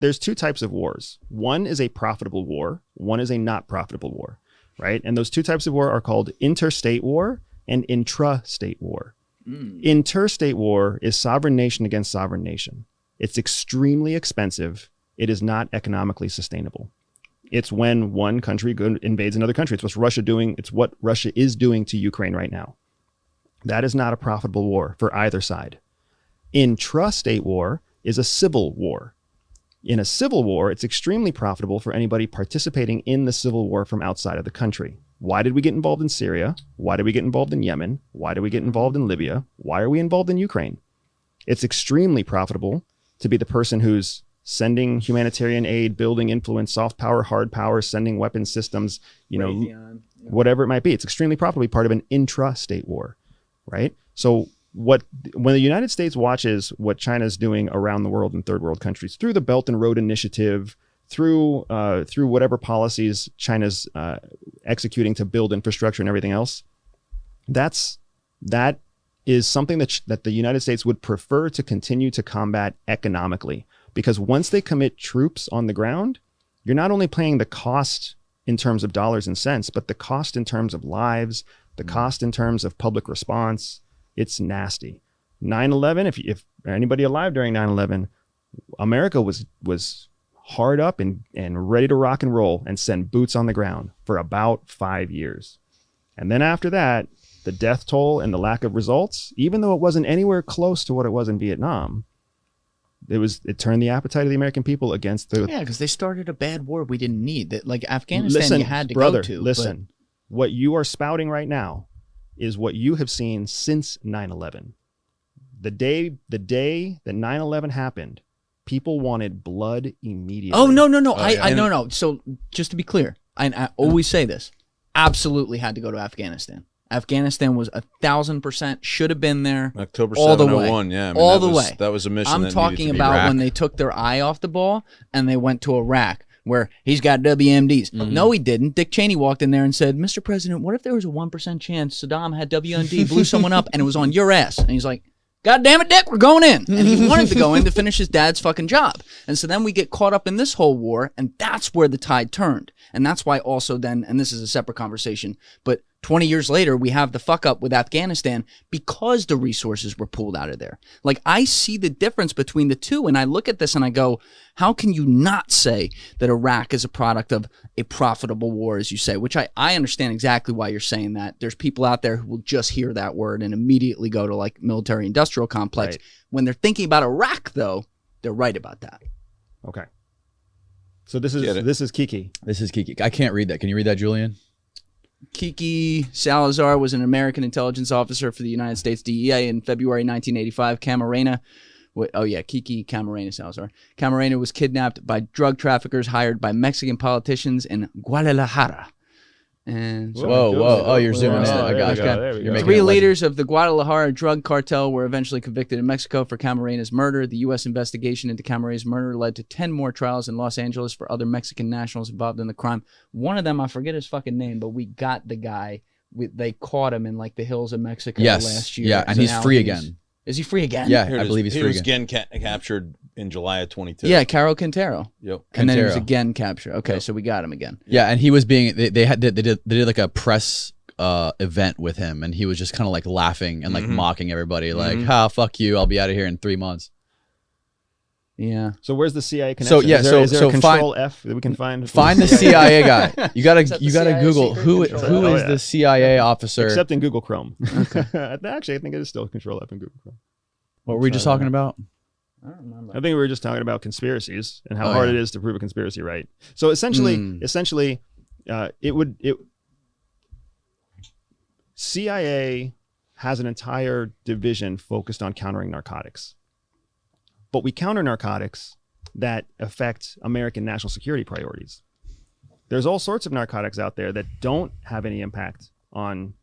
there's two types of wars. One is a profitable war. One is a not profitable war, right? And those two types of war are called interstate war and intrastate war. Interstate war is sovereign nation against sovereign nation. It's extremely expensive. It is not economically sustainable. It's when one country invades another country. It's what Russia doing. It's what Russia is doing to Ukraine right now. That is not a profitable war for either side. Intrastate war is a civil war. In a civil war, it's extremely profitable for anybody participating in the civil war from outside of the country. Why did we get involved in Syria? Why did we get involved in Yemen? Why did we get involved in Libya? Why are we involved in Ukraine? It's extremely profitable to be the person who's sending humanitarian aid, building influence, soft power, hard power, sending weapon systems, whatever it might be. It's extremely profitable to be part of an intrastate war, right? So when the United States watches what China's doing around the world in third world countries through the Belt and Road Initiative, through whatever policies China's executing to build infrastructure and everything else, that is something that the United States would prefer to continue to combat economically. Because once they commit troops on the ground, you're not only paying the cost in terms of dollars and cents, but the cost in terms of lives, the cost in terms of public response. It's nasty. 9/11, if anybody alive during 9/11, America was hard up and ready to rock and roll and send boots on the ground for about 5 years. And then after that, the death toll and the lack of results, even though it wasn't anywhere close to what it was in Vietnam, it turned the appetite of the American people against the... Yeah, because they started a bad war we didn't need. That, like Afghanistan, you had to go to. Listen, what you are spouting right now is what you have seen since 9/11. The day that 9/11 happened, people wanted blood immediately. Oh, no. No. So just to be clear, I always say this, absolutely had to go to Afghanistan. Afghanistan was 1,000% should have been there. October all 701, the way. yeah. All the way. That was a mission. I'm talking about when they took their eye off the ball and they went to Iraq, where he's got WMDs. No, he didn't. Dick Cheney walked in there and said, "Mr. President, what if there was a 1% chance Saddam had WMD, blew someone up, and it was on your ass?" And he's like, "God damn it, Dick, we're going in." And he wanted to go in to finish his dad's fucking job. And so then we get caught up in this whole war, and that's where the tide turned. And that's why also then, and this is a separate conversation, but 20 years later, we have the fuck up with Afghanistan because the resources were pulled out of there. Like, I see the difference between the two, and I look at this and I go, how can you not say that Iraq is a product of a profitable war, as you say, which I understand exactly why you're saying that. There's people out there who will just hear that word and immediately go to, like, military-industrial complex. Right. When they're thinking about Iraq, though, they're right about that. Okay. So this is Kiki. This is Kiki. I can't read that. Can you read that, Julian? Kiki Salazar was an American intelligence officer for the United States DEA in February 1985. Kiki Camarena Salazar. Camarena was kidnapped by drug traffickers hired by Mexican politicians in Guadalajara. And so whoa. Oh, you're zooming in. I got you. Three leaders of the Guadalajara drug cartel were eventually convicted in Mexico for Camarena's murder. The U.S. investigation into Camarena's murder led to 10 more trials in Los Angeles for other Mexican nationals involved in the crime. One of them, I forget his fucking name, but we got the guy. They caught him in, like, the hills of Mexico last year. Yeah, and he's free again. Is he free again? Yeah, I believe he's free again. He was again captured in July of 22. Yeah, Caro Quintero. Yep. And then he was again captured. Okay, so we got him again. Yeah, and he was being they did like a press event with him, and he was just kind of like laughing and like mocking everybody, like, "Ha, fuck you! I'll be out of here in 3 months." Yeah. So where's the CIA connection? Is there a control F that we can find? Find the CIA guy. You gotta Google who is the CIA officer. Except in Google Chrome. Okay. Actually, I think it is still control F in Google Chrome. What were we just talking about? I don't remember. I think we were just talking about conspiracies and how hard it is to prove a conspiracy right. So essentially, CIA has an entire division focused on countering narcotics. But we counter narcotics that affect American national security priorities. There's all sorts of narcotics out there that don't have any impact on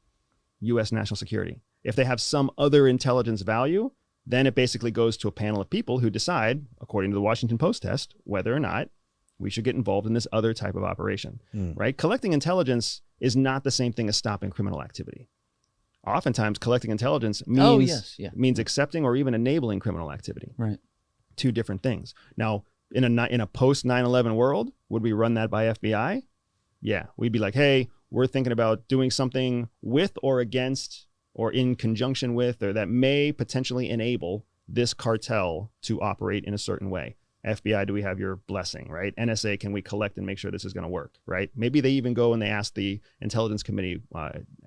U.S. national security. If they have some other intelligence value, then it basically goes to a panel of people who decide, according to the Washington Post test, whether or not we should get involved in this other type of operation, right? Collecting intelligence is not the same thing as stopping criminal activity. Oftentimes, collecting intelligence means accepting or even enabling criminal activity. Right. Two different things. Now, in a post 9/11 world, would we run that by FBI? Yeah, we'd be like, hey, we're thinking about doing something with or against or in conjunction with, or that may potentially enable this cartel to operate in a certain way. FBI, do we have your blessing, right? NSA, can we collect and make sure this is going to work, right? Maybe they even go and they ask the Intelligence Committee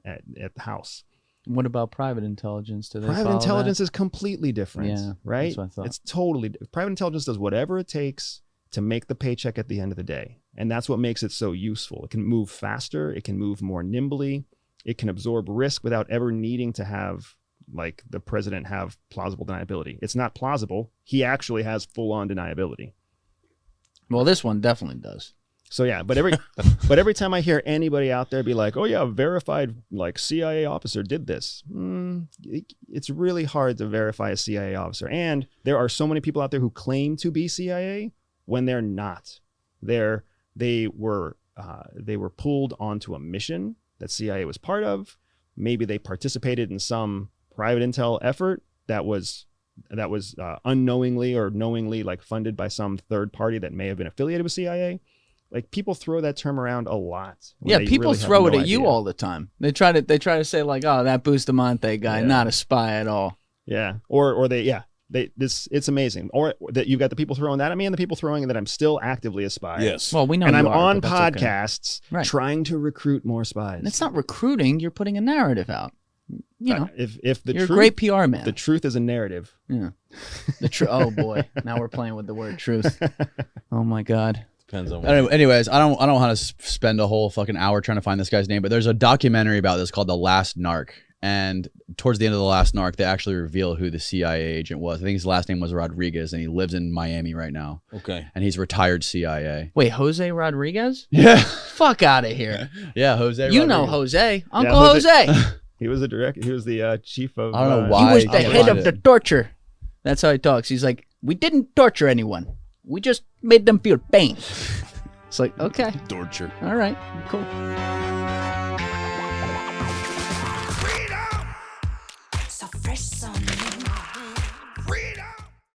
at the House. What about private intelligence? Do they Private follow intelligence that? is completely different, Yeah, right? that's what I thought. It's totally private intelligence does whatever it takes to make the paycheck at the end of the day. And that's what makes it so useful. It can move faster. It can move more nimbly. It can absorb risk without ever needing to have, like, the president have plausible deniability. It's not plausible. He actually has full-on deniability. Well, this one definitely does. So yeah, but every time I hear anybody out there be like, "Oh yeah, a verified like CIA officer did this," it's really hard to verify a CIA officer. And there are so many people out there who claim to be CIA when they're not. They were pulled onto a mission that CIA was part of. Maybe they participated in some private intel effort that was unknowingly or knowingly like funded by some third party that may have been affiliated with CIA. Like, people throw that term around a lot. Yeah, people really throw it no at you idea. all the time. They try to say like, "Oh, that Bustamante guy, Yeah. not a spy at all." Yeah, it's amazing. Or that you've got the people throwing that at me and the people throwing that I'm still actively a spy. Yes. Well, we know, and you I'm are, on but that's okay. podcasts Right. trying to recruit more spies. It's not recruiting. You're putting a narrative out. You know, if the you're truth, a great PR man. the truth is a narrative. Yeah. Oh boy, now we're playing with the word truth. Oh my God. Depends on Anyways, I don't know how to spend a whole fucking hour trying to find this guy's name, but there's a documentary about this called The Last Narc. And towards the end of The Last Narc, they actually reveal who the CIA agent was. I think his last name was Rodriguez, and he lives in Miami right now. Okay. And he's retired CIA. Wait, Jose Rodriguez? Yeah. Fuck out of here. Yeah, Jose You Rodriguez. know Jose, Uncle Jose. Jose. He was the director. He was the chief of. I don't know He why. was the I head find of the it. torture. That's how he talks. He's like, "We didn't torture anyone. We just made them feel pain." It's like, okay, torture. all right, cool.